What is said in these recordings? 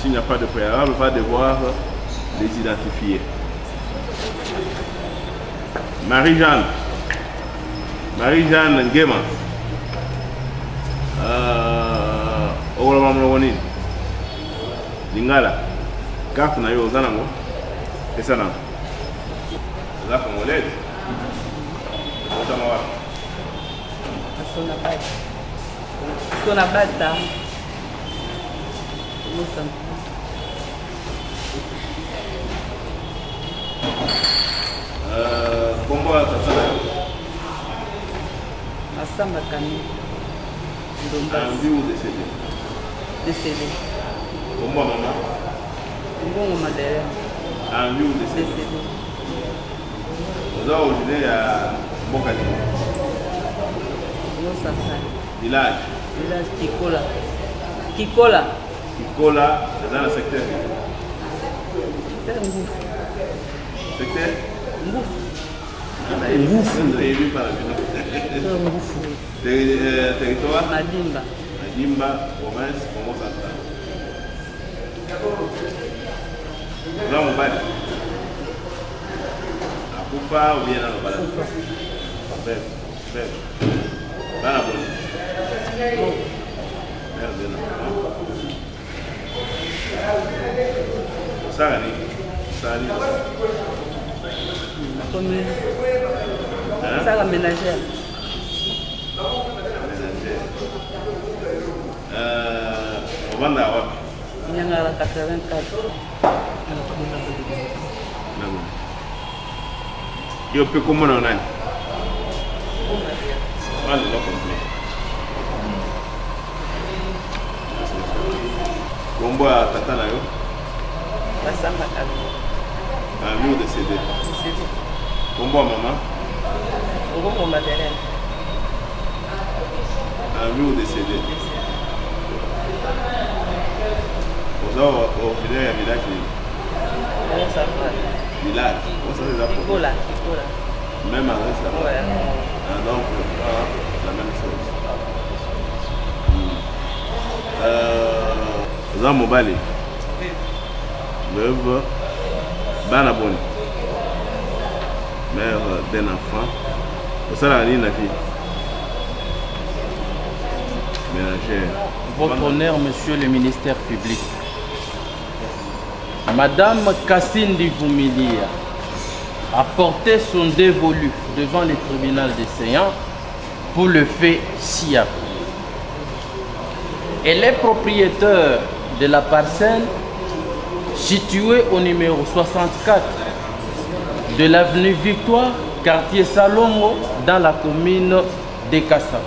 S'il n'y a pas de préalable, va devoir les identifier. Marie-Jeanne. Marie-Jeanne Ngema. Lingala. Carte na yo zanango. Et ça là. Là congolaise. Sonabata. Comment ça s'appelle? Massamba Kami. En vie ou décédé? Décédé. Comment maman? Bon Madeleine. En vie ou décédé? Décédé. Vous avez originaire à Mokali? Non, ça fait. Village? Village Kikola. Kikola. Kikola, dans le secteur? C'est un gouffre. Secteur? Gouffre. Vous avez vu par la territoire? Madimba. Madimba, province, comment ça se passe? Vous avez mon bail? À Koupa ou bien dans le balade? Belle, belle. Dans la bonne. Merde, ça arrive. Ça arrive. Ça la ménagère. On va là. Il y en a 84. Il peut comment on a? Pas le complet. Combo à Tata Nayo. Massamba Kami. Un mur décédé. Combo à maman. Bon Madeleine. Un mur décédé. Vous avez originaire à village. Village. Kikola. Même adresse là-bas. Ouais. Donc, la même chose. Vous avez mobile. Veuve. Banaboni. Mère d'un enfant. Vous savez la fille. Ménagère. Votre honneur, monsieur le ministère public. Madame Kassindi Vumilia a porté son dévolu devant le tribunal des séants pour le fait ci-après. Elle est propriétaire de la parcelle située au numéro 64 de l'avenue Victoire, quartier Salongo, dans la commune de Kassa.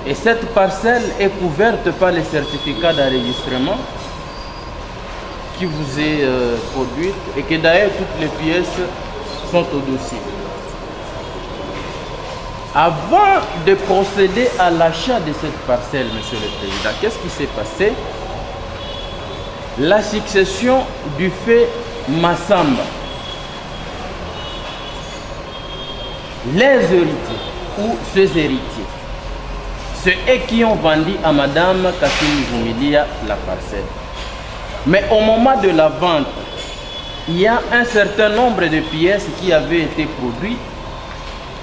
Et cette parcelle est couverte par les certificats d'enregistrement qui vous est produite et que d'ailleurs toutes les pièces sont au dossier. Avant de procéder à l'achat de cette parcelle, monsieur le président, qu'est-ce qui s'est passé? La succession du fait Massamba. Les héritiers ou ses héritiers, ceux qui ont vendu à madame Kassindi Vumilia la parcelle. Mais au moment de la vente, il y a un certain nombre de pièces qui avaient été produites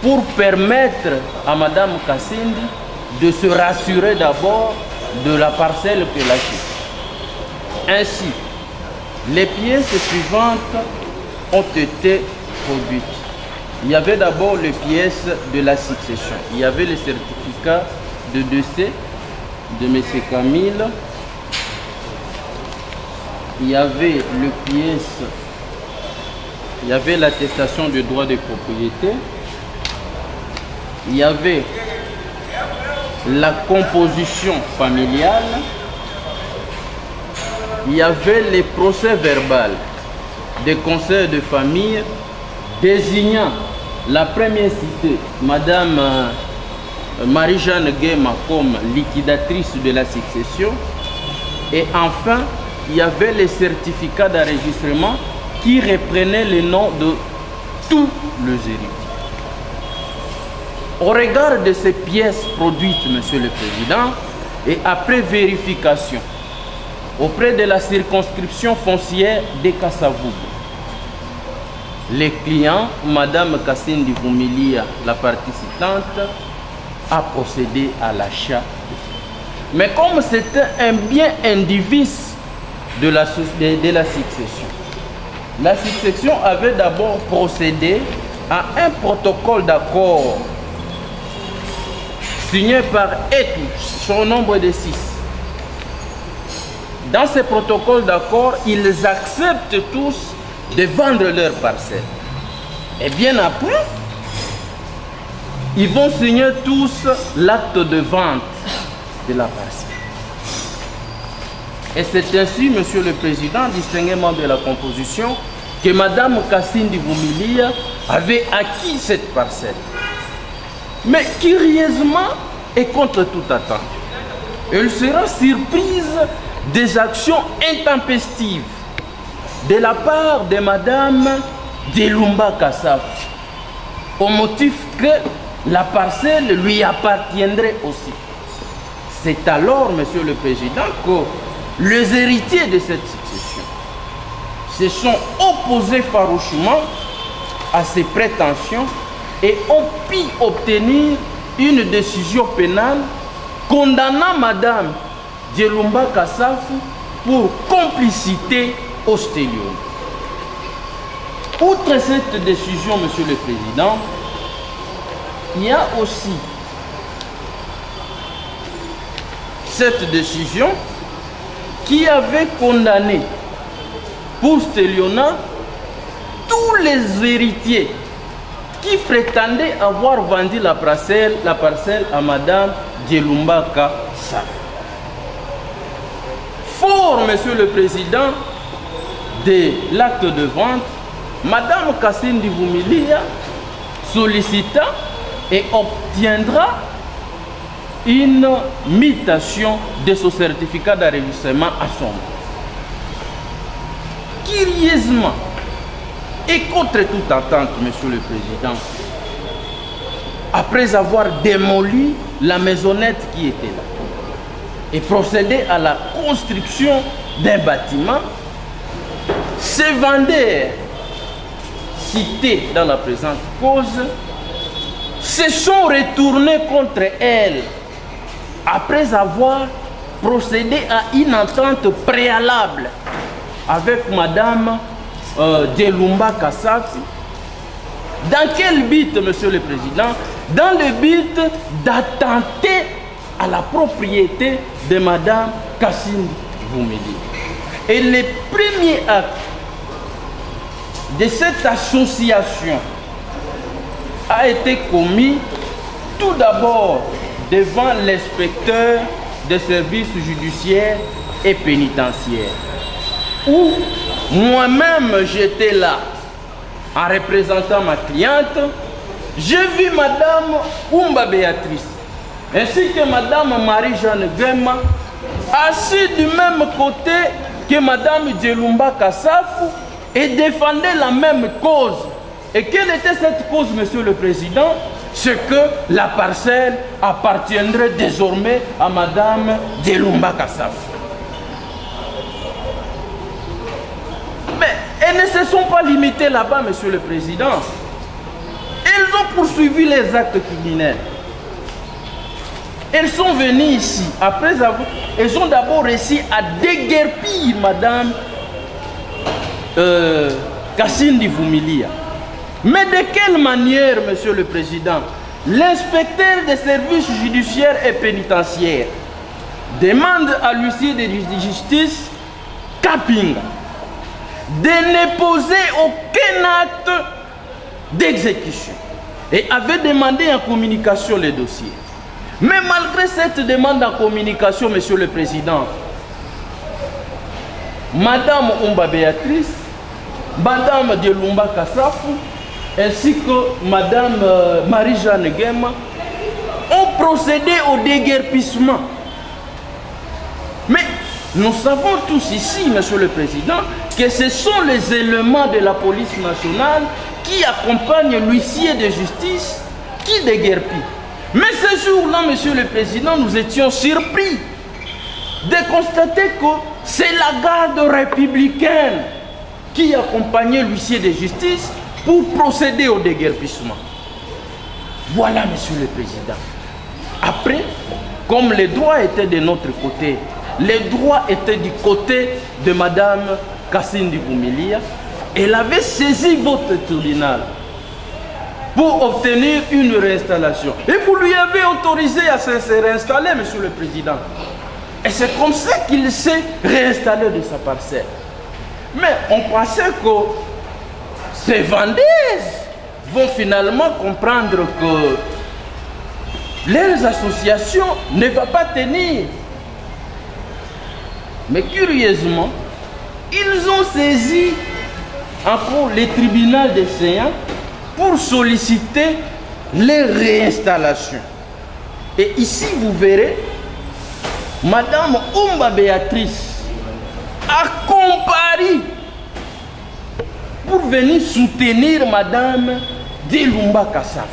pour permettre à madame Kassindi de se rassurer d'abord de la parcelle qu'elle achète. Ainsi, les pièces suivantes ont été produites. Il y avait d'abord les pièces de la succession. Il y avait le certificat de décès de M. Camille. Il y avait le pièce, il y avait l'attestation de droit de propriété. Il y avait la composition familiale. Il y avait les procès verbaux des conseils de famille désignant la première citée, Madame Marie-Jeanne Ngema, comme liquidatrice de la succession. Et enfin, il y avait les certificats d'enregistrement qui reprenaient les noms de tous les héritiers. Au regard de ces pièces produites, monsieur le président, et après vérification, auprès de la circonscription foncière de Kasavubu. Les clients, Madame Kassindi Vumilia, la participante, a procédé à l'achat. Mais comme c'était un bien indivis de la succession, la succession avait d'abord procédé à un protocole d'accord signé par tous, son nombre de 6. Dans ce protocole d'accord, ils acceptent tous de vendre leurs parcelles. Et bien après, ils vont signer tous l'acte de vente de la parcelle. Et c'est ainsi, Monsieur le Président, distinguément de la composition, que Madame Kassindi Vumilia avait acquis cette parcelle. Mais curieusement et contre toute attente, elle sera surprise des actions intempestives de la part de Madame Djelumba Kassafu, au motif que la parcelle lui appartiendrait aussi. C'est alors, Monsieur le Président, que les héritiers de cette succession se sont opposés farouchement à ces prétentions et ont pu obtenir une décision pénale condamnant Madame Djelumba Kassafu pour complicité au stélion. Outre cette décision, Monsieur le Président, il y a aussi cette décision qui avait condamné pour Stéliona tous les héritiers qui prétendaient avoir vendu la parcelle à Madame Djelumba Kassafu. Fort, Monsieur le Président, de l'acte de vente, Madame Kassindi Vumilia sollicita et obtiendra une mutation de son certificat d'enregistrement à son nom. Curieusement, et contre toute attente, Monsieur le Président, après avoir démoli la maisonnette qui était là et procédé à la construction d'un bâtiment, ces vendeurs cités dans la présente cause se sont retournés contre elle après avoir procédé à une entente préalable avec Madame Djelumba Kassafu. Dans quel but, Monsieur le Président? Dans le but d'attenter à la propriété de Madame Kassindi Vumilia. Et le premier acte de cette association a été commis tout d'abord devant l'inspecteur des services judiciaires et pénitentiaires, où moi-même j'étais là en représentant ma cliente. J'ai vu Madame Oumba Béatrice ainsi que Madame Marie-Jeanne Guema assis du même côté que Madame Djelumba Kassafu et défendait la même cause. Et quelle était cette cause, Monsieur le Président? C'est que la parcelle appartiendrait désormais à Madame Djelumba Kassafu. Mais elles ne se sont pas limitées là-bas, Monsieur le Président. Elles ont poursuivi les actes criminels. Elles sont venues ici, après avoir... Elles ont d'abord réussi à déguerpir Madame Kassindi Vumilia. Mais de quelle manière, Monsieur le Président? L'inspecteur des services judiciaires et pénitentiaires demande à l'huissier de justice Kapinga de ne poser aucun acte d'exécution et avait demandé en communication les dossiers. Mais malgré cette demande en communication, Monsieur le Président, Madame Oumba Béatrice, Madame Djelumba Kassafu, ainsi que Madame Marie-Jeanne Guema ont procédé au déguerpissement. Mais nous savons tous ici, Monsieur le Président, que ce sont les éléments de la police nationale qui accompagnent l'huissier de justice qui déguerpit. Mais ce jour-là, Monsieur le Président, nous étions surpris de constater que c'est la garde républicaine qui accompagnait l'huissier de justice pour procéder au déguerpissement. Voilà, Monsieur le Président. Après, comme les droits étaient de notre côté, les droits étaient du côté de Madame Kassindi Vumilia, elle avait saisi votre tribunal pour obtenir une réinstallation. Et vous lui avez autorisé à se réinstaller, Monsieur le Président. Et c'est comme ça qu'il s'est réinstallé de sa parcelle. Mais on pensait que ces vendeuses vont finalement comprendre que leurs associations ne vont pas tenir. Mais curieusement, ils ont saisi encore le tribunal des séants pour solliciter les réinstallations. Et ici, vous verrez, Madame Oumba Béatrice a comparu pour venir soutenir Madame Dilumba Kassaf.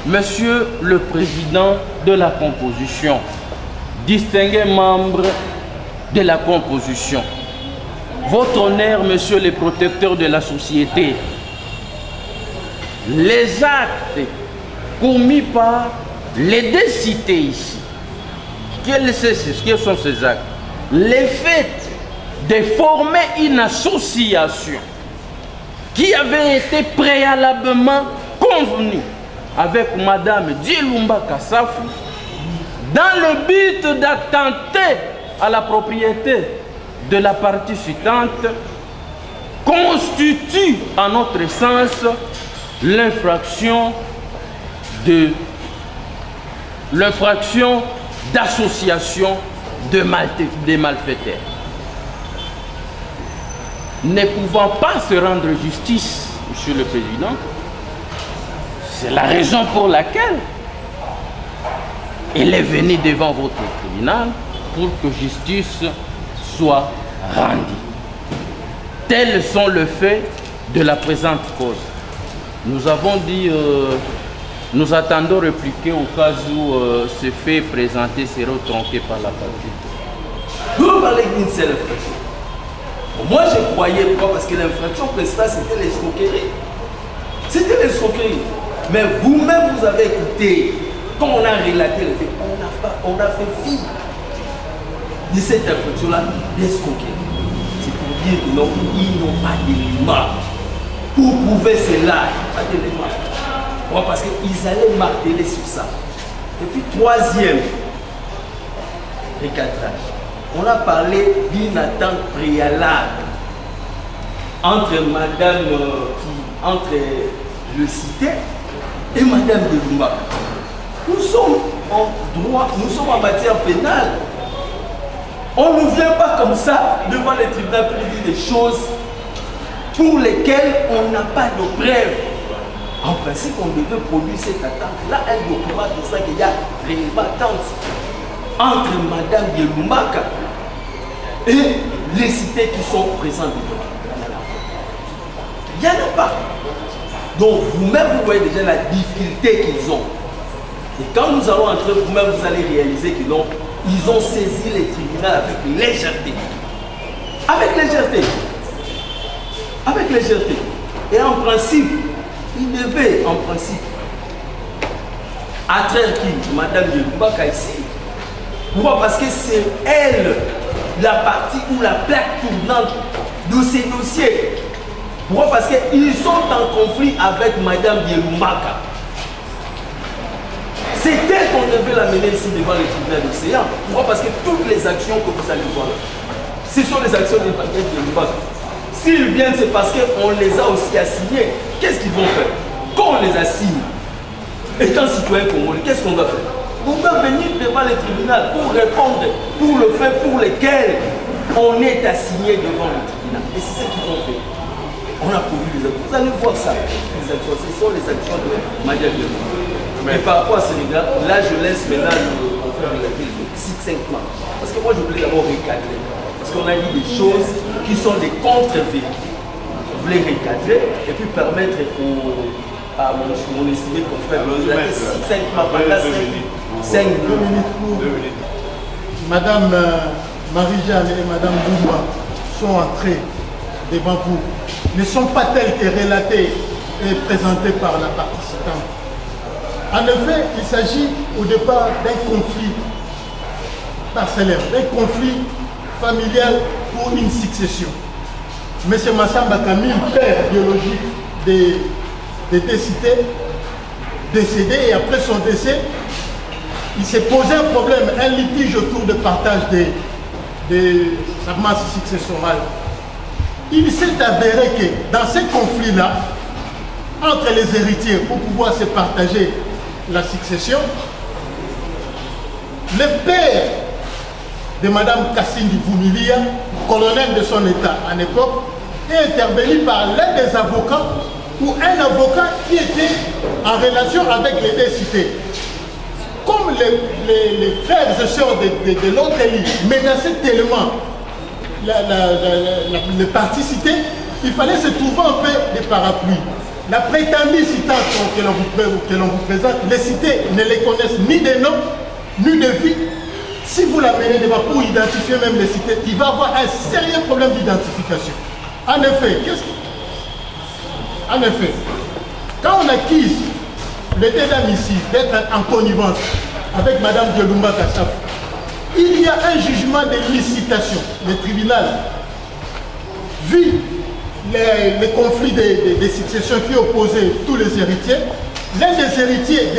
Monsieur le Président de la composition, distingués membres de la composition, votre honneur, Monsieur le protecteur de la société, les actes commis par les deux cités ici, quels sont ces actes? Le fait de former une association qui avait été préalablement convenue avec Madame Dilumba Kassaf dans le but d'attenter à la propriété de la partie suivante constitue à notre sens l'infraction d'association de malfaiteurs. Ne pouvant pas se rendre justice, Monsieur le Président, c'est la raison pour laquelle elle est venue devant votre tribunal pour que justice soit rendue. Tels sont les faits de la présente cause. Nous avons dit, nous attendons répliquer au cas où ce fait présenté sera tronqué par la partie. Vous parlez d'une seule infraction. Moi je croyais pas parce que l'infraction principale c'était l'escroquerie. C'était l'escroquerie. Mais vous-même vous avez écouté, quand on a relaté le fait, on a fait fi de cette infraction-là d'escroquerie. C'est pour dire que non, ils n'ont pas d'éléments. Pour prouver cela, pas d'éléments. Ouais, parce qu'ils allaient marteler sur ça. Et puis troisième recadrage. On a parlé d'une attente préalable entre Madame entre le cité et Madame Dilumba. Nous sommes en droit, nous sommes en matière pénale. On ne vient pas comme ça devant les tribunaux pour dire des choses pour lesquelles on n'a pas de preuves. En principe, on devait produire cette attente-là, un document de ça qu'il y a réellement attente entre Madame Dilumba et les cités qui sont présentes devant. Il n'y en a pas. Donc vous-même, vous voyez déjà la difficulté qu'ils ont. Et quand nous allons entrer, vous-même, vous allez réaliser qu'ils ont saisi les tribunaux avec légèreté. Avec légèreté. Avec légèreté. Et en principe, ils devaient, en principe, attraire qui? Madame Dilumba ici. Pourquoi? Parce que c'est elle, la partie ou la plaque tournante de ces dossiers. Pourquoi? Parce qu'ils sont en conflit avec Madame Dilumba. C'est elle qu'on devait l'amener ici devant le tribunal d'océan. Pourquoi? Parce que toutes les actions que vous allez voir, ce sont les actions de Madame Dilumba. S'ils viennent, c'est parce qu'on les a aussi assignés. Qu'est-ce qu'ils vont faire? Quand on les assigne, étant citoyen congolais, qu'est-ce qu'on doit faire? On doit venir devant le tribunal pour répondre pour le fait pour lequel on est assigné devant le tribunal. Et c'est ce qu'ils ont fait. On a produit les actions. Vous allez voir ça. Les actions, ce sont les actions de Madame Dilumba. Mais par rapport à Sénégal, là je laisse maintenant le confrère de la ville 6-5 mois. Parce que moi je voulais d'abord recadrer. Parce qu'on a dit des choses qui sont des contre-vérités. Je voulais recadrer et puis permettre à mon estimé confrère de la ville 6-5 mois, pendant 5 minutes. Madame Marie-Jeanne et Madame Boumba sont entrées devant vous ne sont pas telles que relatées et présentées par la participante. En effet, il s'agit au départ d'un conflit parcellaire, d'un conflit familial pour une succession. M. Massamba Camille, père biologique des deux cités, décédé, et après son décès, il s'est posé un problème, un litige autour du partage de sa masse successorale. Il s'est avéré que dans ce conflit-là, entre les héritiers, pour pouvoir se partager la succession, le père de Mme Kassindi Vumilia, colonel de son état à l'époque, est intervenu par l'un des avocats ou un avocat qui était en relation avec les deux cités. Comme les frères et sœurs de l'autre élite menaçaient tellement les parties citées, il fallait se trouver un peu de parapluie. La prétendue citante que l'on vous présente, les cités ne les connaissent ni de nom, ni de vie. Si vous l'amenez devant pour identifier même les cités, il va avoir un sérieux problème d'identification. En effet, quand on accuse les deux dames ici d'être en connivence avec Mme Diolumba Kassaf, il y a un jugement de licitation. Le tribunal, vu les conflits de succession qui opposaient tous les héritiers, l'un des héritiers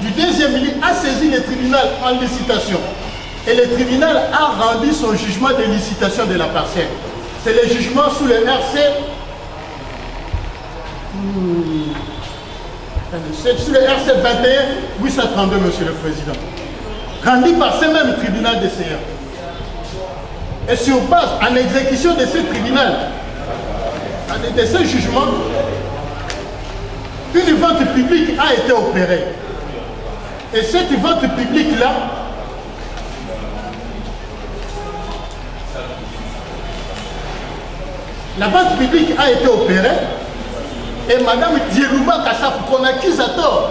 du deuxième lit a saisi le tribunal en licitation. Et le tribunal a rendu son jugement de licitation de la parcelle. C'est le jugement sous le RC. Sur le RC 21 832, Monsieur le Président. Rendu par ce même tribunal de CA. Et sur base, en exécution de ce tribunal, de ce jugement, une vente publique a été opérée. Et cette vente publique-là, la vente publique a été opérée et Mme Diolumba Kassaf, qu'on accuse à tort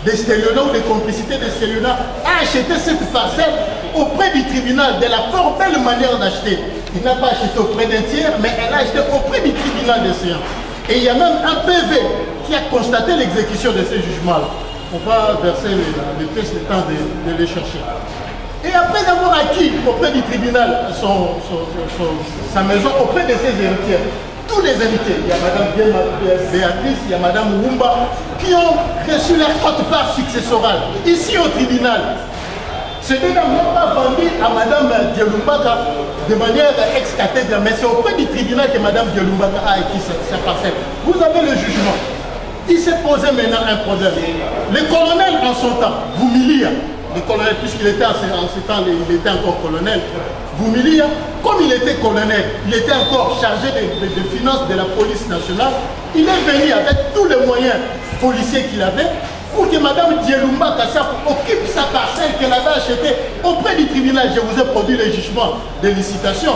de stélionnat ou de complicité de stélionnat, a acheté cette parcelle auprès du tribunal de la fort belle manière d'acheter. Il n'a pas acheté auprès d'un tiers, mais elle a acheté auprès du tribunal de séance. Et il y a même un PV qui a constaté l'exécution de ces jugements-là. On va verser les pièces, le temps de les chercher. Et après avoir acquis auprès du tribunal sa maison, auprès de ses héritiers, tous les héritiers, il y a Mme Béatrice, il y a Mme Wumba, qui ont reçu leur quote-part successorale. Ici au tribunal, ces deux dames n'ont pas vendu à Mme Diolumba de manière ex-cathèdre, mais c'est auprès du tribunal que Mme Diolumba a acquis sa parcelle. Vous avez le jugement. Il s'est posé maintenant un problème. Le colonel en son temps, Vumilia, le colonel, puisqu'il était en ce temps, il était encore colonel, Vumilia, comme il était colonel, il était encore chargé de finances de la police nationale, il est venu avec tous les moyens policiers qu'il avait pour que Mme Diolumba Kassaf occupe sa parcelle qu'elle avait achetée auprès du tribunal. Je vous ai produit le jugement de licitation.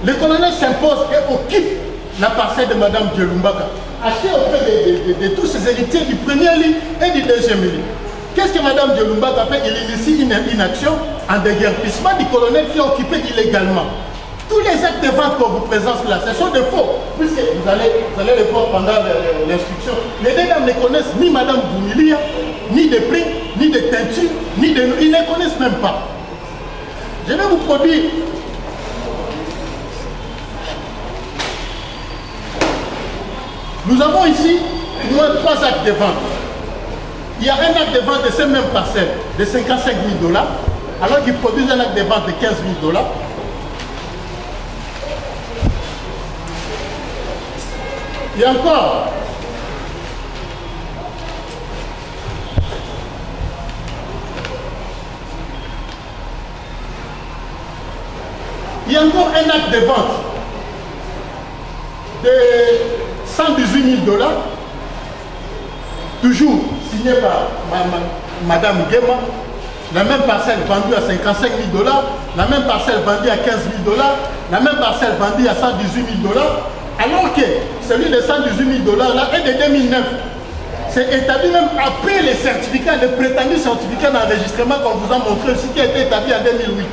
Le colonel s'impose et occupe la parcelle de Mme Diolumba Kassaf, achetée auprès de tous ses héritiers du premier lit et du deuxième lit. Qu'est-ce que Mme Diolumba a fait? Il initie une action en déguerpissement du colonel qui a occupé illégalement. Tous les actes de vente qu'on vous présente là, ce sont des faux, puisque vous allez les voir pendant l'instruction. Les deux dames ne connaissent ni Mme Vumilia, ni de prix, ni de teinture, ni de... Ils ne connaissent même pas. Je vais vous produire nous avons ici au moins 3 actes de vente. Il y a un acte de vente de ces mêmes parcelles de 55 000 $, alors qu'ils produisent un acte de vente de 15 000 $. Il y a encore un acte de vente de 118 000 $, toujours signé par Mme Guéma, la même parcelle vendue à 55 000 $, la même parcelle vendue à 15 000 $, la même parcelle vendue à 118 000 $, alors que celui de 118 000 $ là est de 2009. C'est établi même après les certificats, les prétendus certificats d'enregistrement qu'on vous a montré aussi, qui a été établi en 2008.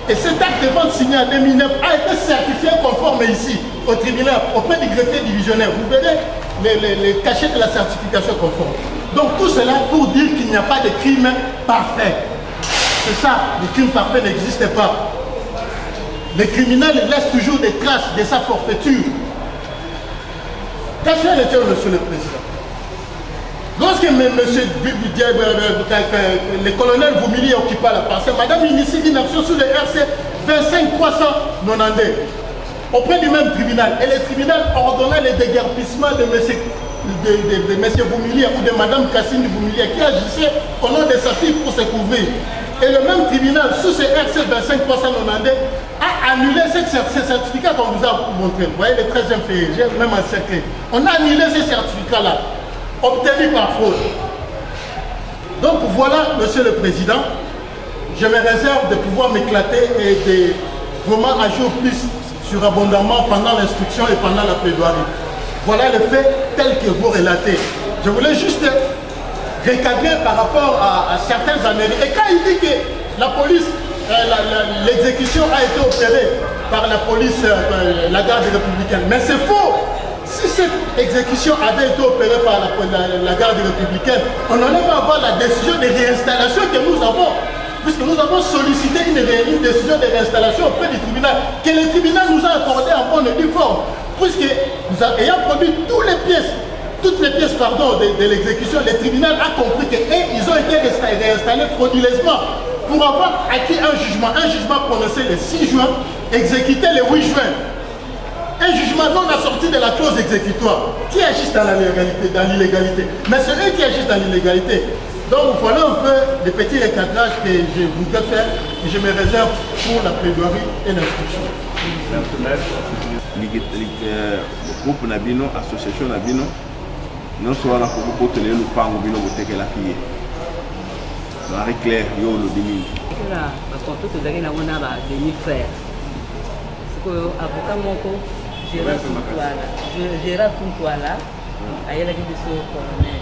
Et cet acte de vente signé en 2009 a été certifié conforme ici, au tribunal, auprès du greffier divisionnaire. Vous verrez les cachets de la certification conforme. Donc tout cela pour dire qu'il n'y a pas de crime parfait. C'est ça, le crime parfait n'existe pas. Le criminel laisse toujours des traces de sa forfaiture. Qu'est-ce qu'il était, monsieur le président? Lorsque le colonel Voumili occupait la parcelle, madame initie une action sur le RC 25390 auprès du même tribunal. Et le tribunal ordonnait le déguerpissement de monsieur Voumili ou de madame Cassine Voumili qui agissait au nom de sa fille pour se couvrir. Et le même tribunal, sous ce RC 25390, a annulé ce certificat qu'on vous a montré. Vous voyez, le 13e février, j'ai même encerclé. On a annulé ce certificat-là, obtenu par fraude. Donc voilà, monsieur le président, je me réserve de pouvoir m'éclater et de vraiment agir plus surabondamment pendant l'instruction et pendant la plaidoirie. Voilà le fait tel que vous relatez. Je voulais juste recadrer par rapport à certains Américains. Et quand il dit que la police, l'exécution a été opérée par la police, la garde républicaine, mais c'est faux. Si cette exécution avait été opérée par la garde républicaine, on n'allait pas avoir la décision de réinstallation que nous avons, puisque nous avons sollicité une décision de réinstallation auprès du tribunal, que le tribunal nous a accordé en bonne et due forme, puisque nous ayant produit toutes les pièces de l'exécution, le tribunal a compris qu'ils ont été réinstallés frauduleusement pour avoir acquis un jugement prononcé le 6 juin, exécuté le 8 juin. Un jugement non assorti de la clause exécutoire qui agissent dans l'illégalité. Mais c'est eux qui agissent dans l'illégalité. Donc voilà un peu les petits recadrages que je voudrais faire et je me réserve pour la plaidoirie et l'instruction. Le groupe Nabino, l'association Nabino, non seulement pour tenir le pan ou bien pour tenir la fille. Marie Claire, yo le demi. La conflit de la on a demi-frère. C'est que avocat mon Gérard Kuntouala, a eu la vie de ce colonel.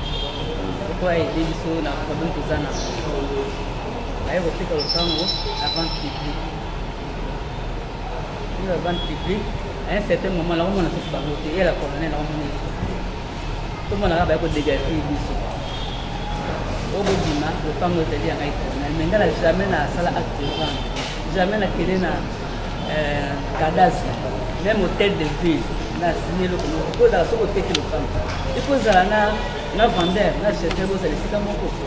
Pourquoi il dit que la problème de Zana a eu repris le Congo avant public. Pour la vente publique, à un certain moment, là, on a fait voter et la colonel a emmené. Tout le monde a dégagé les bisous. Au bout du mois, le temps de dire à la colonel, mais elle n'a jamais la salle active, jamais la créé na cadastre. Même au tête de ville, on a signé le coup. Il faut dans ce côté que le femme. Il faut que la vendeur, la chercher vos électriques à mon côté.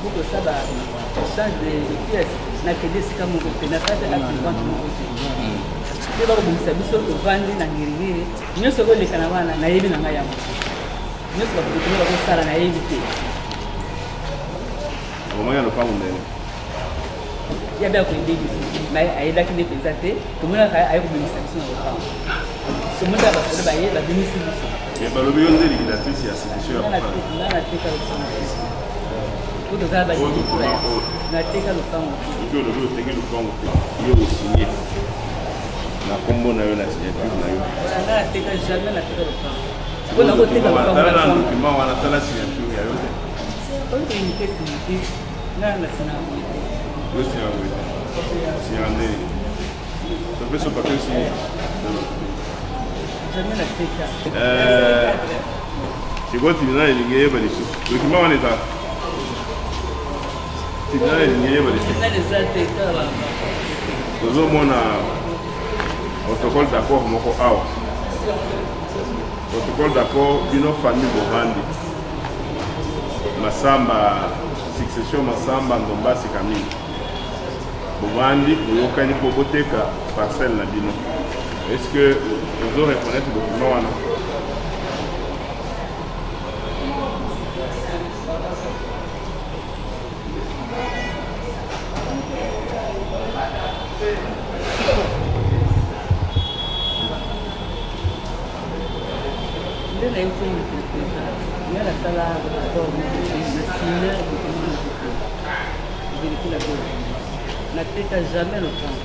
Pour que ça change de pièces. On a créé des sites à mon côté. On a fait la vente à mon côté. Il va vous servir sur le vendre dans les nous sommes les Canadiens, on a élu dans la nous sommes les Canadiens, on a évité. Comment il y a le pas où il y a bien qu'il y ait mais il y a qui n'est pas tout le monde a eu une sanction au camp. Tout le monde a eu la démission. Et le bureau de liquidatrice, c'est sûr. On a été à l'autre. Pour le gars, on a été à l'autre. Le bureau de liquidatrice, il y a aussi signé. La combo n'a eu la signature. On a été jamais la tête à l'autre. On a été à l'autre. On a été à la signature. On a été à l'autre. Oui, c'est un nez. Ça fait ce papier aussi. Jamais la tête. C'est quoi le tribunal est lié par les sous? Le document en état. Le tribunal est lié par les sous. Nous avons un protocole d'accord Moko Awa. Protocole d'accord d'une famille Bovandi. Masamba, succession Masamba, Ndombasi Camille. Bovandi, nous avons pour boteka parcelle na bino. Est-ce que nous allons reconnaître le document? Jamais le temps.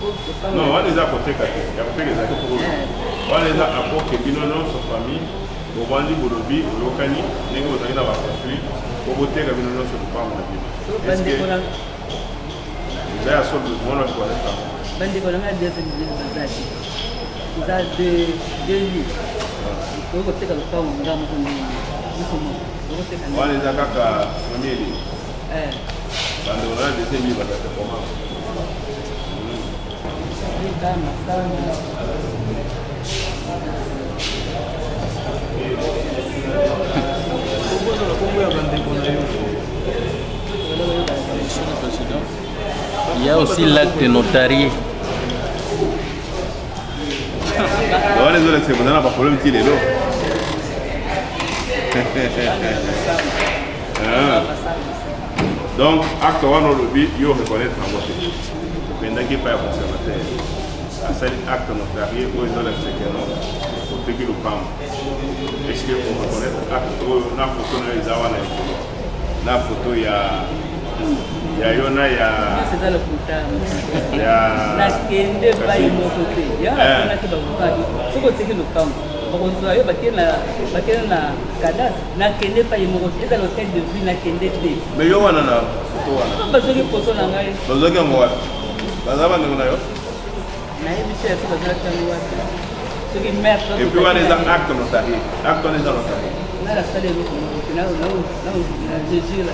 Non, on les a apportés. On les a apportés. Sa famille. bovandi bolobi oyokani ndenge ozali na baconflit po boteka bino nyonso lopango na bino eske eza ya solo mona koaleta bandeko nanga bazali eza deux lits okoteka lopango nga moko ndenge wana eza kaka premier ligne bandeko nanga deuxième ligne bazalaka comment Il y a aussi l'acte notarié. Donc, acte one au lobby, il faut reconnaître en vote. Maintenant qu'il n'y a pas de conservateur, c'est acte notarié où ils ont le secret pour faire le PAM. Est-ce qu'on reconnaît l'acte où la photo de la photo, il y a Yona, il y a. C'est dans le comptable. La kende pas une côté. Il y a un qui va vous parler. Ce que c'est que le camp. Pour vous voyez, na cadastre. Na kende pas une côté. Dans l'hôtel de vie, na kende té. Mais yo wana na photo wana. Parce que photo na ngai. Parce que moi. Bazaba ndona yo. Na hivi c'est ça que ça nous voit. Ce qui met. Et puis on les actes notarié. Acte on les notarié. Na la salle de là Jésus là.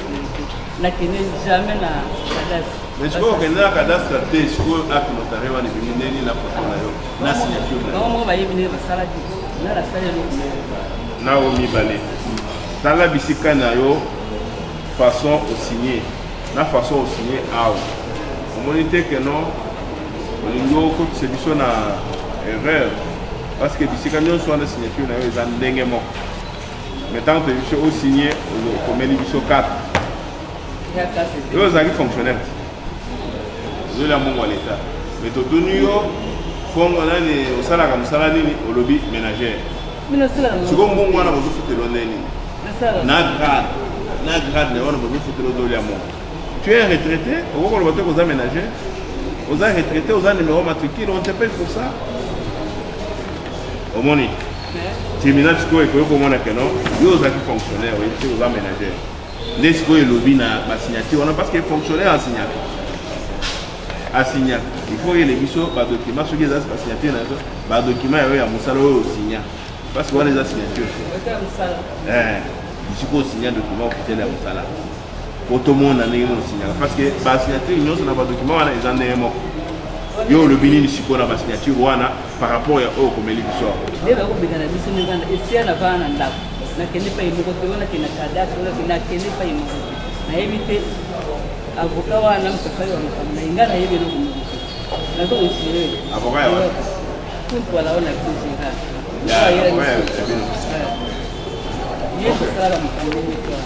Na kene jamais na cadastre. Mais tu vois que na cadastre té sur acte notarié wana bimini na photo na yo na signature na. Non moi ba yebine ba sala ki na la salle de na o mi balé. Tala bisika na yo façon au signer. Na façon au signer a. On monite que non on ngo ko c'est biso na erreur parce que bisika nyo so na signature na yo za ndenge mo. Mais tant que biso au signer au komeli biso 4. Yo zaki fonctionnaire. Yo la mongo l'état. Mais to tunu yo fongo na ni osala ka musala nini au lobby ménagère. Siko mongo wana bozo futelo nini. Na grade ne wana bozo futelo do ya mongo. Tu es retraité, au ko lo bato ko za ménagère. Aux retraités, aux numéros matricules, on te paye pour ça. Au moni. Terminal siko et ko mona que non, yo zaki fonctionnaire, oui, c'est aux ménagère. Les siko et lobby na ba signature, on a parce que fonctionnaire en signature. A signature. Il faut les biso ba document sur les as ba signature na so, ba document ya musala o signa. Parce que on les a signature. Il faut signer document officiel ya musala. Pour tout le monde na ndenge mo signa parce que ba signature nyonso na ba document wana eza ndenge moko. Yo le bini siko na ba signature wana par rapport ya o komeli biso. Ndeba ko bigana biso nganda esiana bana ndako. Na kende pa yimoko te wana kena cadastre wana kena kende pa yimoko. Na éviter avocat wana mtafai wa mkamna ingana yebe no kumbuka. Na to usire. Avocat wana. Kumpu ala ona kuzinga. Ya, ouais, c'est bien. Yesu sala mkamni kwa.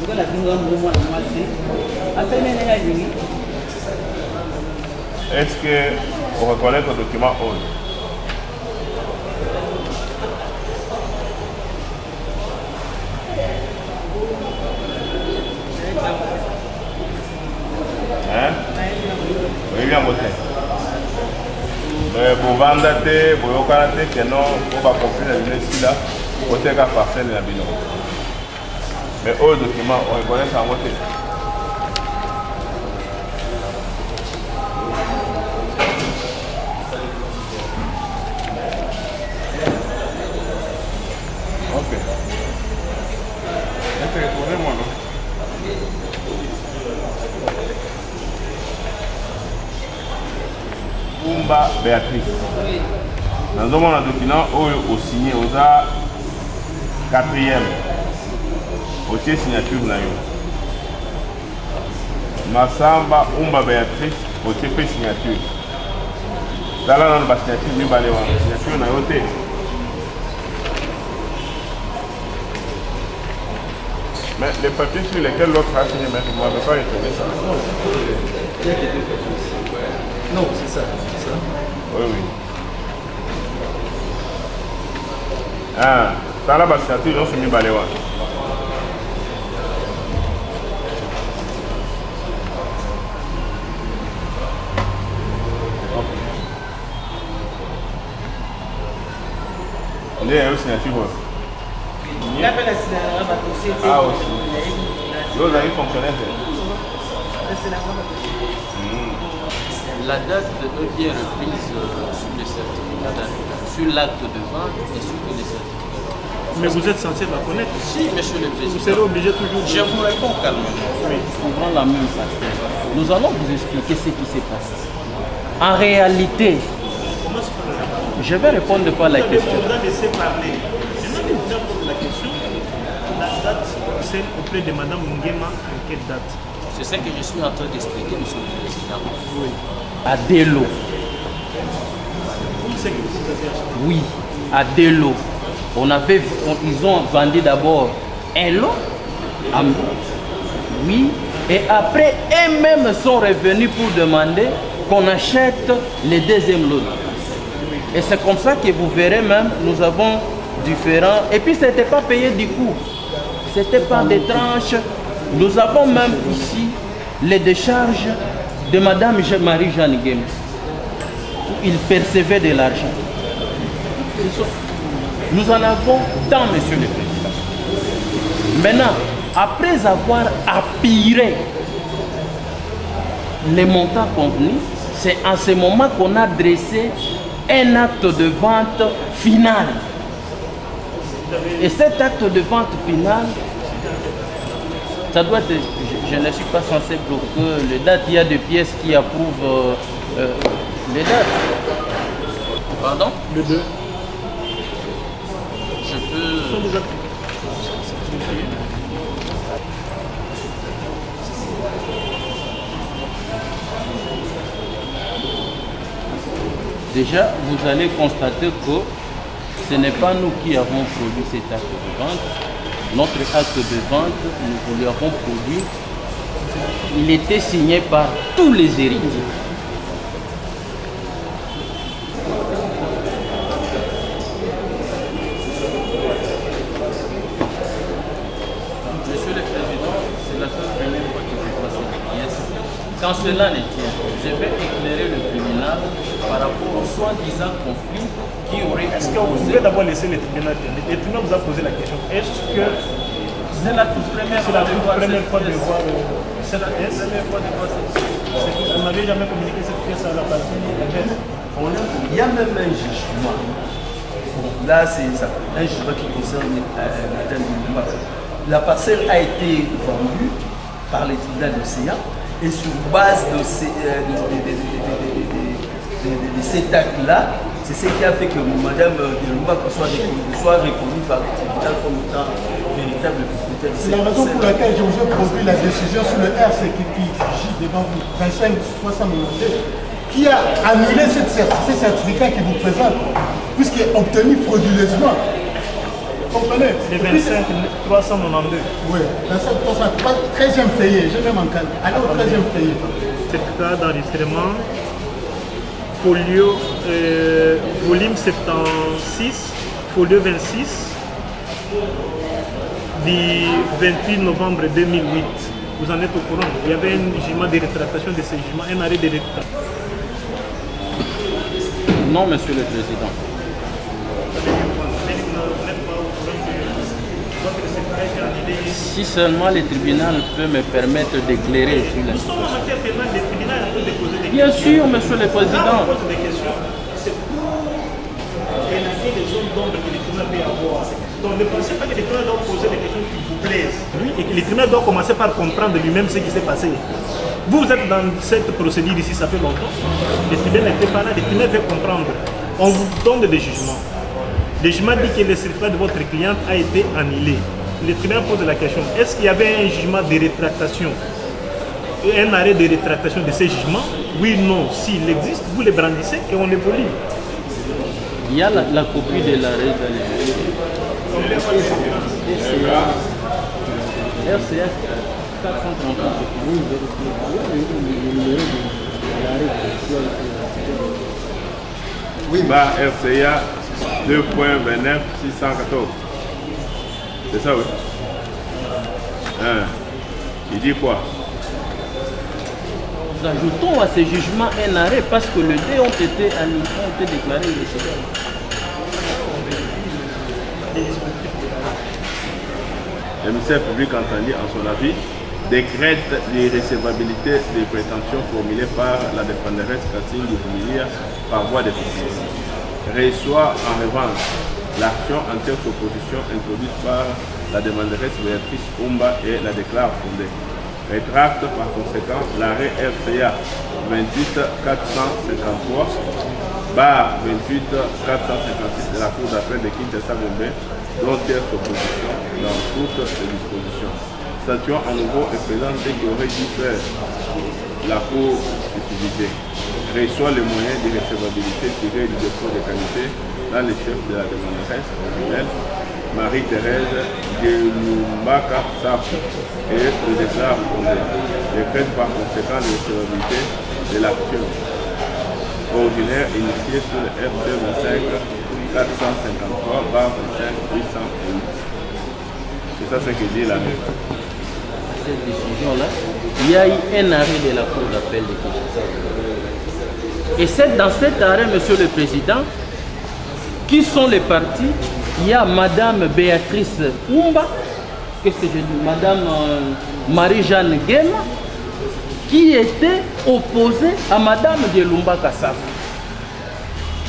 Ngo na bingo mwa na mwasi. Apene nena yingi. Est-ce que on reconnaît le document old? Hein? Oui, bien voté. Mais pour vendre, pour yokanate, que non, on va construire la ville ici là, pour faire la parcelle de la ville. Mais au document, on reconnaît ça en voté. Ok. Est-ce que vous moi non? Bumba Béatrice. Dans un document, au signé, aux 4e. Au signature na yo. Masamba Umba Béatrice, au signature. Dans la signature, nous allons voir signature na yo te. Mais les papiers sur lesquels l'autre a signé, mais vous n'avez pas retrouvé ça. Non, c'est ça. Oui, oui. Ah, ça là, la signature, ils ont soumis Baléwa. Il y a une signature. signé. Ah, aussi. Vous avez fonctionnaire. La date est bien reprise sur le certificat d'habitation, sur l'acte de vente et sur tous les certificats. Mais vous êtes censé la connaître. Si, monsieur le président. Vous serez obligé toujours de... Je vous réponds calmement. Oui. On prend la même partie. Nous allons vous expliquer ce qui s'est passé. En réalité, je vais répondre par la question. Vous avez laissé parler. Maintenant, je vous pose la question. La date, celle auprès de Mme Nguema, à quelle date? C'est ce que je suis en train d'expliquer, monsieur le président. Oui. À Delo. Vous savez que vous avez acheté? Oui, à Delo. Ils ont vendu d'abord un lot. Oui. Et après, eux-mêmes sont revenus pour demander qu'on achète le deuxième lot. Et c'est comme ça que vous verrez même, nous avons différents. Et puis, ce n'était pas payé du coup. C'était pas des tranches. Nous avons même ici les décharges de Mme Marie-Jeanne Nguema. Il percevait de l'argent. Nous en avons tant, monsieur le président. Maintenant, après avoir appiré les montants convenus, c'est en ce moment qu'on a dressé un acte de vente final. Et cet acte de vente final, ça doit être, je ne suis pas censé bloquer les dates, il y a des pièces qui approuvent les dates. Pardon? Le 2. Je peux... Déjà, vous allez constater que ce n'est pas nous qui avons produit cet acte de vente. Notre acte de vente, nous l'avons produit. Il était signé par tous les héritiers. Monsieur le Président, c'est la première fois que je vois cette pièce. Quand cela ne tient, je vais éclairer le tribunal par rapport au soi-disant conflit qui aurait... Est-ce que vous pouvez d'abord laisser le tribunal terminer? Le tribunal vous a posé la question. Est-ce que c'est la toute première fois de voir cette pièce? C'est la première fois de voir cette pièce. Vous n'avez jamais communiqué cette pièce à la partie? Il y a même un jugement. Bon, là, c'est un jugement qui concerne Madame Nguema. La parcelle a été vendue par les tribunaux d'Océan et sur base de cet acte-là, c'est ce qui a fait que Madame Nguema soit reconnue par les tribunaux comme étant véritable propriétaire. C'est la raison pour laquelle je vous ai produit la décision sur le RC qui gît devant vous, 25 392, qui a annulé ce certificat qui vous présente, puisqu'il est obtenu frauduleusement. Vous comprenez? Les 25 392. Oui, 25 392, 13e payé, j'ai même en calme. Allez au 13e payé. Certificat d'enregistrement, folio, volume 76, folio 26, du 28 novembre 2008. Vous en êtes au courant? Il y avait un jugement de rétractation de ce jugement, un arrêt de rétractation. Non, monsieur le Président. Si seulement le tribunal peut me permettre d'éclairer sur la situation. Bien sûr, monsieur le Président. C'est pour élargir les zones d'ombre que les tribunaux peuvent avoir. Donc ne pensez pas que les tribunaux doivent poser des questions qui vous plaisent. Lui, et que les tribunaux doivent commencer par comprendre lui-même ce qui s'est passé. Vous êtes dans cette procédure ici, ça fait longtemps. Les tribunaux n'étaient pas là, les tribunaux veulent comprendre. On vous donne des jugements. Le jugement dit que le certificat de votre cliente a été annulé. Le tribunal pose la question, est-ce qu'il y avait un jugement de rétractation, un arrêt de rétractation de ces jugements? Oui, non. S'il existe, vous les brandissez et on évolue. Il y a la copie de l'arrêt RCA 438. Oui, bah, RCA 2.29 614. C'est ça, oui. Hein. Il dit quoi? Nous ajoutons à ces jugements un arrêt parce que les deux ont été annulés, ont été déclarés illégibles. le ministère public entendu en son avis décrète l'irrécevabilité des prétentions formulées par la défenderesse Kassindi Vumilia par voie de justice. Reçoit en revanche l'action en opposition introduite par la demanderesse Béatrice Umba et la déclare fondée. Rétracte par conséquent l'arrêt RCA 28 453 barre 28 456 de la Cour d'appel de Kinshasa-Gombe, dont tire opposition dans toutes les dispositions. Statuant à nouveau et présente ce qui aurait dû faire la Cour utilisée. Reçoit les moyens de recevabilité tirés du dépôt de qualité dans les chefs de la demanderesse originelle Marie-Thérèse Gelumbaka Safu et le déclare fondé. Décrète par conséquent de recevabilité de l'action ordinaire initiée sur le FC 25 453 barre 25 808. C'est ça ce que dit la note. Cette décision-là, il y a eu un arrêt de la Cour d'appel de Kinshasa. Et c'est dans cet arrêt, Monsieur le Président, qui sont les partis. Il y a Madame Béatrice Umba, qu'est-ce que je dis, Madame Marie-Jeanne Guéma, qui était opposée à Madame Gelumba Kassaf.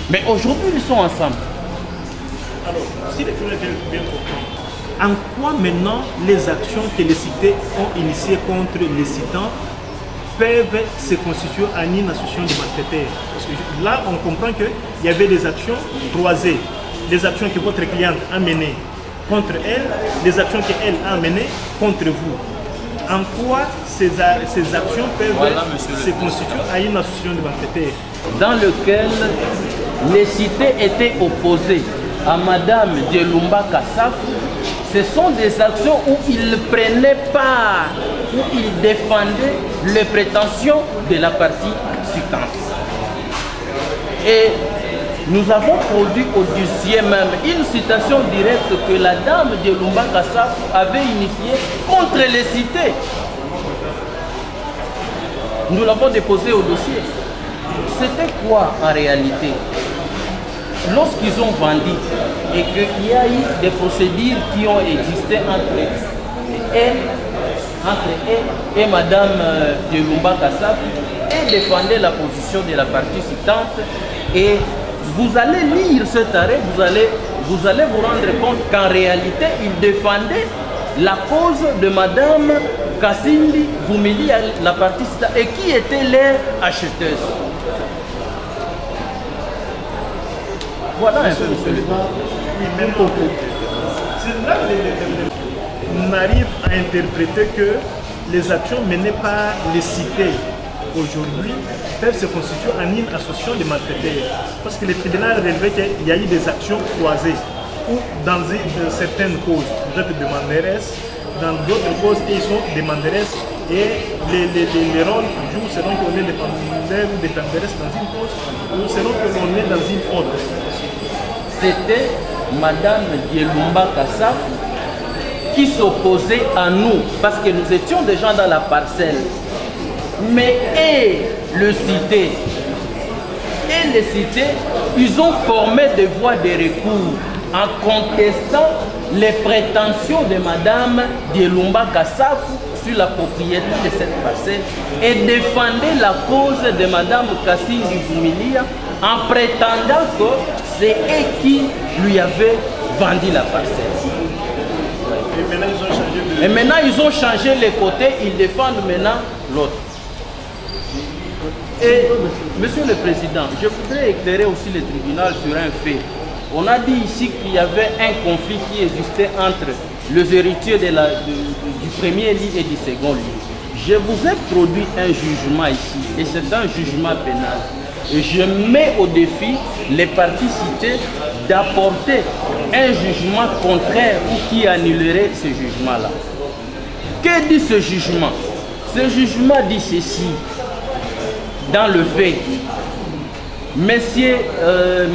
Mais aujourd'hui, ils sont ensemble. Alors, si les choses bien compris, en quoi maintenant les actions que les cités ont initiées contre les citants peuvent se constituer en une association de malfaiteurs? Parce que là, on comprend qu'il y avait des actions croisées, des actions que votre cliente a menées contre elle, des actions qu'elle a menées contre vous. En quoi ces actions peuvent se constituer à une association de malfaiteurs? Dans lequel les cités étaient opposées à Madame Gelumba Kassaf, ce sont des actions où ils prenaient part, où ils défendaient les prétentions de la partie citante. Et nous avons produit au dossier même une citation directe que la dame Gelumba Kassaf avait initiée contre les cités. Nous l'avons déposé au dossier. C'était quoi en réalité? Lorsqu'ils ont vendu et qu'il y a eu des procédures qui ont existé entre elle et Madame Gelumba Kassaf, elle défendait la position de la partie citante. Et vous allez lire cet arrêt, vous allez vous rendre compte qu'en réalité, il défendait la cause de Madame Kassindi Vumilia, la partie citante, et qui était leur acheteuse. Voilà un peu, monsieur le président. Oui, même c'est là qu'on arrive à interpréter que les actions menées par les cités aujourd'hui peuvent se constituer en une association de malfaiteurs. Parce que le tribunal a relevé qu'il y a eu des actions croisées ou dans certaines causes, vous êtes demanderesses, dans d'autres causes, ils sont demanderesses et les rôles jouent selon qu'on est défendeur ou défenderesse dans une cause ou selon qu'on est dans une autre. C'était Madame Gelumba Kassaf qui s'opposait à nous parce que nous étions déjà dans la parcelle. Mais les cités, ils ont formé des voies de recours en contestant les prétentions de Madame Gelumba Kassaf sur la propriété de cette parcelle et défendaient la cause de Madame Kassindi Vumilia en prétendant que c'est elle qui lui avait vendu la parcelle. Et maintenant ils ont changé les côtés, ils défendent maintenant l'autre. Et Monsieur le Président, je voudrais éclairer aussi le tribunal sur un fait. On a dit ici qu'il y avait un conflit qui existait entre les héritiers du premier lit et du second lit. Je vous ai produit un jugement ici, et c'est un jugement pénal. Et je mets au défi les parties citées d'apporter un jugement contraire ou qui annulerait ce jugement-là. Que dit ce jugement? Ce jugement dit ceci. Dans le fait, Monsieur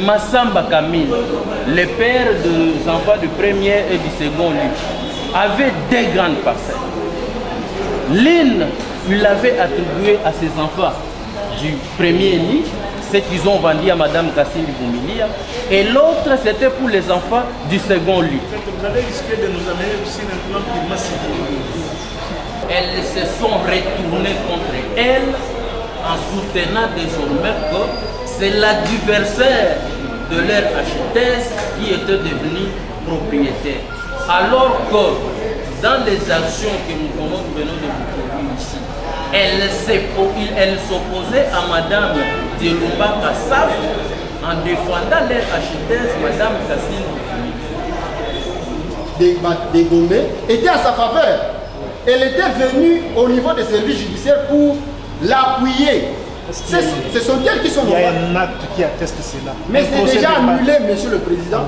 Massamba Camille, le père des enfants du premier et du second lit, avait deux grandes parcelles. L'une, il l'avait attribuée à ses enfants du premier lit. ce qu'ils ont vendu à Madame Kassili Vumilia, et l'autre c'était pour les enfants du second lit. Vous avez risqué de nous amener aussi maintenant purement civil. Elles se sont retournées contre elles en soutenant désormais que c'est l'adversaire de leur achetesse qui était devenu propriétaire. Alors que dans les actions que nous venons de vous produire ici, elles s'opposaient à Madame Djelumba Kassaf en défendant leur achetesse, Madame Kassili des Gombe était à sa faveur. Elle était venue au niveau des services judiciaires pour l'appuyer. Ce sont elles qui sont Il y a un acte qui atteste cela. Mais c'est déjà annulé, Monsieur le Président.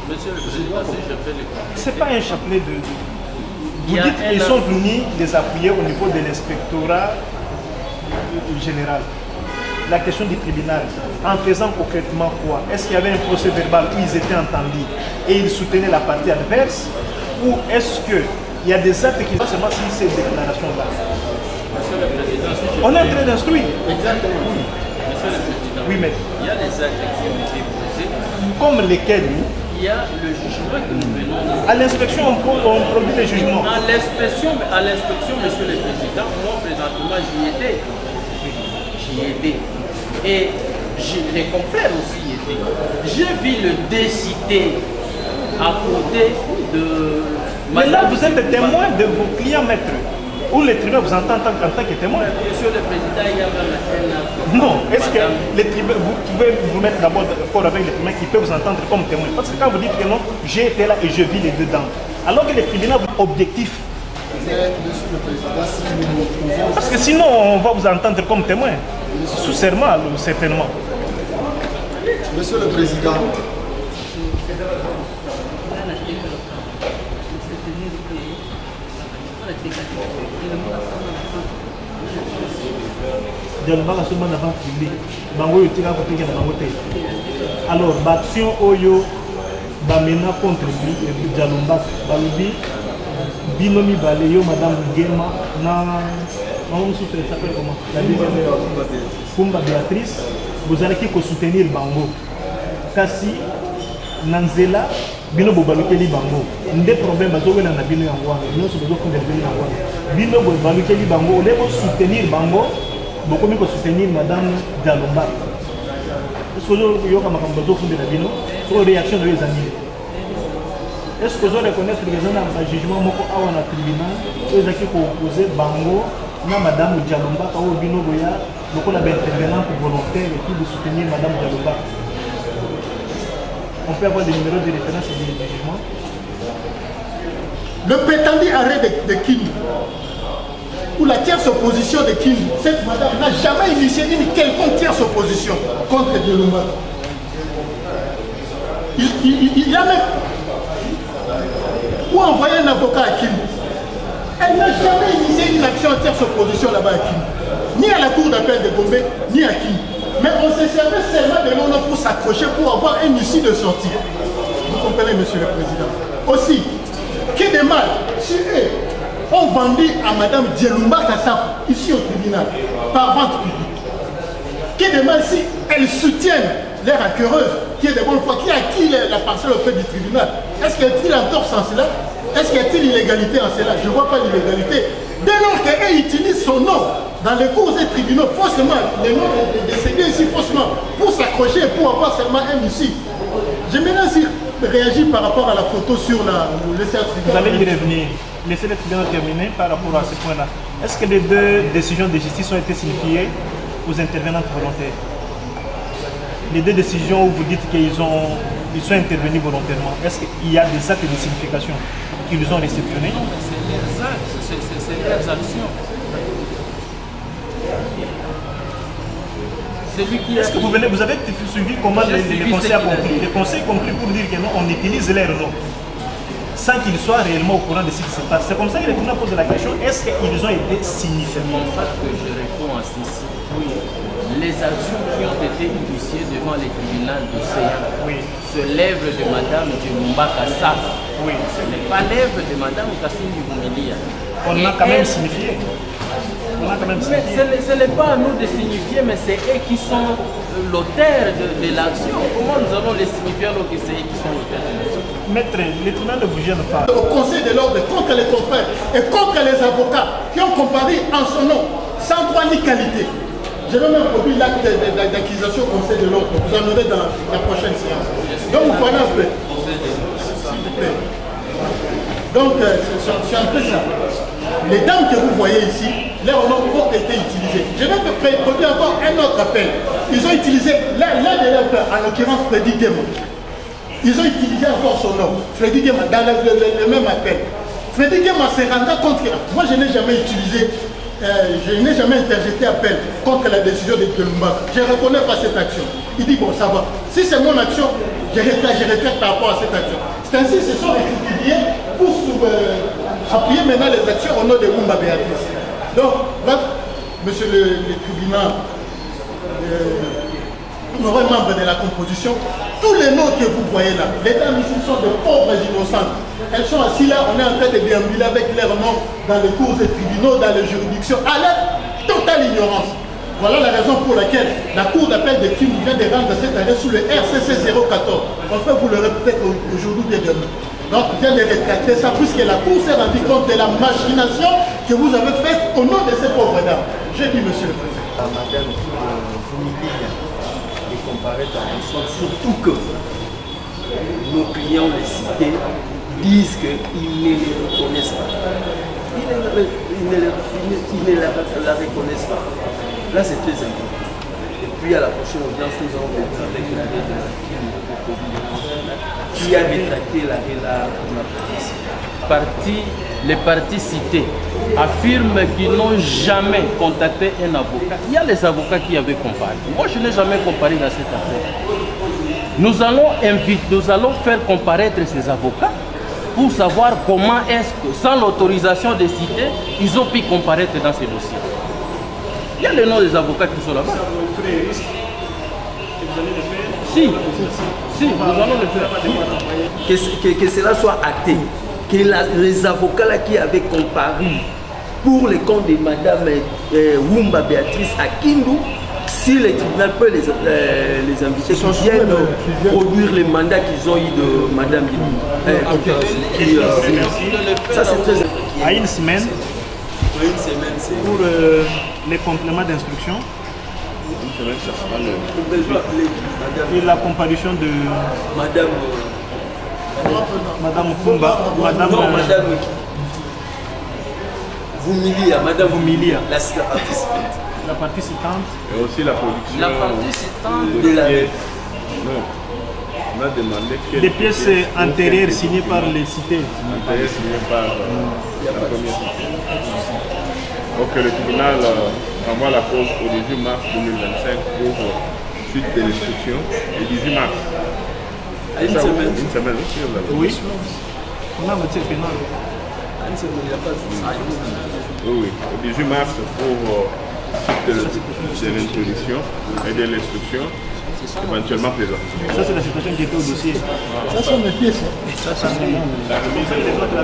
Monsieur le Président, si je fais le... C'est pas un chapelet de... Vous dites qu'ils sont venus les appuyer au niveau de l'inspectorat général. La question du tribunal, en faisant concrètement quoi? Est-ce qu'il y avait un procès verbal où ils étaient entendus et ils soutenaient la partie adverse? Ou est-ce qu'il y a des actes qui sont seulement sur ces déclarations-là? On est en train d'instruire. Exactement. Monsieur le Président, oui, mais il y a des actes qui ont été posés. Comme lesquels? Il y a le jugement que nous venons. À l'inspection, on produit les jugements. À l'inspection, Monsieur le Président, moi présentement j'y étais. Et les confrères aussi y étaient. J'ai vu le décité à côté de... Mais là, vous êtes témoin de vos clients maîtres. Ou les tribunaux vous entendent en tant que témoin. Monsieur le Président, il y a même un... Non, est-ce que les tribunaux, vous pouvez vous mettre d'abord d'accord avec les tribunaux qui peuvent vous entendre comme témoin? Parce que quand vous dites que non, j'ai été là et je vis les deux dents. Alors que les tribunaux objectifs. Monsieur le Président, si nous pouvons... Parce que sinon, on va vous entendre comme témoin. Sous serment, certainement. Monsieur le Président, alors, l'action Oyo Bamena contre lui, Djalumba, Balubi, Binomi Baleyo, Madame Guéma, on s'appelle comment? La Kumba Béatrice, vous allez qui soutenir Bango. Kasi, Nanzela, Bino Bobalukeli Bango. Des problèmes, Bazo na Bino Yangoua, nous sommes besoin de Bino Yangoua. Bino Bobalukeli Bango, les soutenir Bango, beaucoup mieux que soutenir Madame Djalumba. Est-ce que vous avez besoin de Bino? Sur réaction de les amis. Est-ce que vous reconnaissez que les gens ont un jugement moko awa na tribunal, ils ont opposé Bango na Madame Djalumba ka Bino Boya, beaucoup d'intervenants volontaires et qui de soutenir Madame Djalumba. On peut avoir des numéros de référence et des jugements. Le prétendu arrêt de King, ou la tierce opposition de King, cette madame n'a jamais initié une quelconque tierce opposition contre Djelumba. Il y a même ou envoyé un avocat à Kim. Elle n'a jamais initié une action en tierce opposition là-bas à Kim. Ni à la cour d'appel de Gombe, ni à Kim. Mais on se servait seulement de l'ONU pour s'accrocher, pour avoir une issue de sortie. Vous comprenez, Monsieur le Président? Aussi, que de mal, si eux ont vendu à Madame Djelumba Kassaf, ici au tribunal, par vente publique. Que de mal si elles soutiennent leur acquéreuse, qui est de bonne foi, qui a acquis la parcelle auprès du tribunal. Est-ce qu'il y a un torse en cela? Est-ce qu'il y a une illégalité en cela? Je ne vois pas l'illégalité. Dès lors qu'elle utilise son nom dans les cours des tribunaux, faussement, le nom est décédé ici faussement, pour s'accrocher et pour avoir seulement un ici. Je me laisse réagir par rapport à la photo sur le certificat. Vous allez y revenir. Laissez le tribunal terminer par rapport à ce point-là. Est-ce que les deux décisions de justice ont été signifiées aux intervenantes volontaires? Les deux décisions où vous dites qu'ils sont intervenus volontairement, est-ce qu'il y a des actes de signification qu'ils ont réceptionnés? C'est leurs actes, c'est leurs actions. Est-ce que vous avez suivi comment les conseils ont compris? Les conseils ont compris pour dire que non, on utilise leur nom sans qu'ils soient réellement au courant de ce qui se passe. C'est comme ça que les tribunaux posent la question, est-ce qu'ils ont été signifiés? C'est pour ça que je réponds à ceci. Oui. Les actions qui ont été initiées devant les tribunaux d'Océan, oui, c'est l'œuvre de Madame Djelumba Kassaf. Oui. Ce n'est pas l'œuvre de Madame Kassili Vumilia. On a quand même signifié. On a quand même Mais ce n'est pas à nous de signifier, mais c'est eux qui sont l'auteur de l'action. Comment nous allons les signifier alors que c'est eux qui sont l'auteur de l'action? Maître, les tribunaux ne vous gênent pas. Au Conseil de l'ordre contre les confrères et contre les avocats qui ont comparé en son nom, sans droit ni qualité. Je vais même produire l'acte d'accusation au Conseil de l'ordre. Vous en aurez dans la prochaine séance. Donc, voilà un peu. S'il vous plaît. Donc, c'est un peu ça. Les dames que vous voyez ici, leurs noms ont été utilisés. Je vais vous produire encore un autre appel. Ils ont utilisé l'un de leurs frères, en l'occurrence Freddy Guéma. Ils ont utilisé encore son nom, Freddy Guéma, dans le même appel. Freddy Guéma se rendra compte que moi je n'ai jamais utilisé, je n'ai jamais interjeté appel contre la décision de Lumba. Je ne reconnais pas cette action. Il dit bon ça va. Si c'est mon action, je regrette par rapport à cette action. C'est ainsi ce sont les étudiés pour appuyer maintenant les actions au nom de Wumba Béatrice. Donc, bref, monsieur le tribunal, honoré membre de la composition, tous les noms que vous voyez là, les dames ici sont de pauvres innocentes. Elles sont assises là, on est en train de déambuler avec leurs noms dans les cours des tribunaux, dans les juridictions, à leur totale ignorance. Voilà la raison pour laquelle la Cour d'appel de Kim vient de rendre cette année sous le RCC 014. Enfin, vous l'aurez peut-être aujourd'hui ou demain. Donc, vient de rétracter ça, puisque la Cour s'est rendue compte de la machination que vous avez faite au nom de ces pauvres dames. J'ai dit, monsieur le Président. Madame Vumilia de comparaître à Ensemble, surtout que nos clients, les cités, disent qu'ils ne les reconnaissent pas. Ils ne la reconnaissent pas. Là, c'est très important. Et puis, à la prochaine audience, nous allons venir avec la qui a rétracté l'arrêt là qu'on a pris. Les partis cités affirment qu'ils n'ont jamais contacté un avocat. Il y a les avocats qui avaient comparé. Moi, je n'ai jamais comparé dans cette affaire. Nous allons faire comparaître ces avocats pour savoir comment est-ce que, sans l'autorisation des cités, ils ont pu comparaître dans ces dossiers. Il y a les noms des avocats qui sont là-bas. Si, nous allons le faire. Que cela soit acté. Que les avocats là qui avaient comparu pour le compte de Madame Wumba Béatrice à Kindu, si le tribunal peut les inviter, qu'ils viennent produire les mandats qu'ils ont eu de Madame ça c'est très important. À une semaine, pour les compléments d'instruction et la comparution de Madame Kumba, Madame Vumilia, Madame Vumilia, la participante. la participante. Et aussi la production. La participante de la Non. On a demandé que des pièces antérieures signées par les cités. Antérieures signées par la première cité. Donc le tribunal envoie la cause au 18 mars 2025 pour suite de l'instruction. Le 18 mars. Une semaine. Une semaine aussi, vous avez. Oui. On a matière pénale. Oui, au 18 mars pour de l'introduction et de l'instruction, éventuellement présent. Ça, c'est la situation qui était au dossier. Ça sont mes pièces. Ça, c'est la remise des droits de la